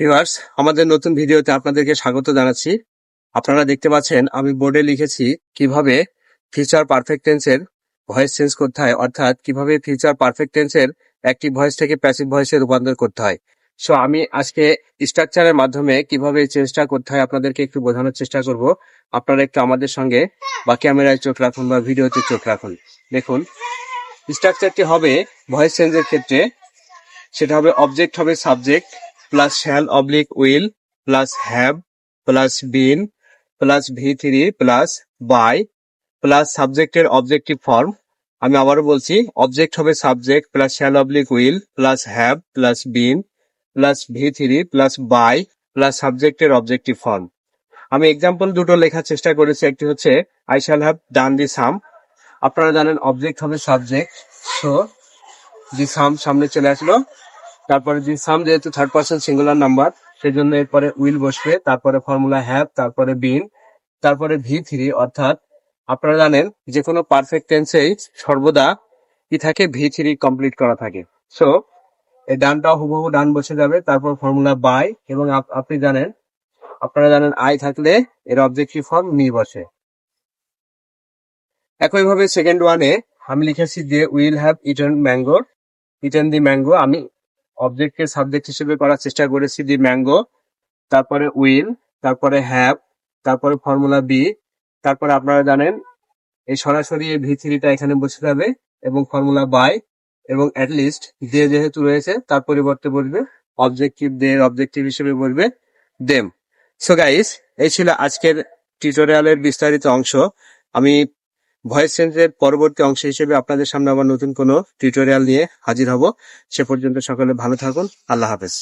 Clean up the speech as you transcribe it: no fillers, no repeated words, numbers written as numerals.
Viewers, আমাদের নতুন ভিডিওতে আপনাদেরকে স্বাগত জানাচ্ছি। আপনারা দেখতে পাচ্ছেন আমি বোর্ডে লিখেছি কিভাবে ফিউচার পারফেক্ট টেন্সের ভয়েস চেঞ্জ করতে হয়, অর্থাৎ কিভাবে ফিউচার পারফেক্ট টেন্সের অ্যাক্টিভ ভয়েস থেকে প্যাসিভ ভয়েসে রূপান্তর করতে হয়। সো আমি আজকে স্ট্রাকচারের মাধ্যমে কিভাবে এই চেঞ্জটা করতে হয় আপনাদেরকে একটু বোঝানোর চেষ্টা করব। আপনারা একটু আমাদের সঙ্গে বা ক্যামেরায় চোখ রাখুন বা ভিডিওতে চোখ রাখুন। দেখুন, স্ট্রাকচারটি হবে ভয়েস চেঞ্জের ক্ষেত্রে, সেটা হবে অবজেক্ট হবে subject plus shall oblique will plus have plus been plus V3 plus by plus সাবজেক্টের অবজেক্টিভ ফর্ম। আমি আবারও বলছি, অবজেক্ট হবে subject plus shall oblique will plus have plus been plus V3 plus by plus সাবজেক্টের objective form. আমি example দুটো লেখার চেষ্টা করেছি। একটি হচ্ছে I shall have done the sum. আপনারা জানেন অবজেক্ট হবে সাবজেক্ট, সো দি সাম সামনে চলে আসলো। তারপরে দি সাম যেহেতু থার্ড পার্সন সিঙ্গুলার নাম্বার, সেজন্য এরপরে উইল বসবে, তারপরে ফর্মুলা হ্যাভ, তারপরে বিন, তারপরে V3। অর্থাৎ আপনারা জানেন যে কোনো পারফেক্ট টেন্সেই সর্বদা কি থাকে, V3 কমপ্লিট করা থাকে। সো এই ডানটাও হুবহু ডান বসে যাবে, তারপর ফর্মুলা বাই, এবং আপনারা জানেন আই থাকলে এর অবজেক্টিভ ফর্ম নি বসে। একইভাবে সেকেন্ড ওয়ানে আমি লিখেছি যে will have eaten the mango. আমি অবজেক্টকে সাবজেক্ট হিসেবে করার চেষ্টা করেছি দি ম্যাঙ্গো, তারপরে উইল, তারপরে হ্যাভ, তারপরে ফর্মুলা বি, তারপরে আপনারা জানেন এই সরাসরি এই V3টা এখানে বসে যাবে এবং ফর্মুলা বাই, এবং অ্যাটলিস্ট দিয়ে যেহেতু রয়েছে তার পরিবর্তে বসবে অবজেক্টিভ, দের অবজেক্টিভ হিসেবে বসবে দেম। সো গাইস, এই ছিল আজকের টিউটোরিয়ালের বিস্তারিত অংশ। আমি ভয়েস চেঞ্জের পরবর্তী অংশ হিসেবে আপনাদের সামনে আবার নতুন কোনো টিউটোরিয়াল নিয়ে হাজির হব। সে পর্যন্ত সকলে ভালো থাকুন। আল্লাহ হাফেজ।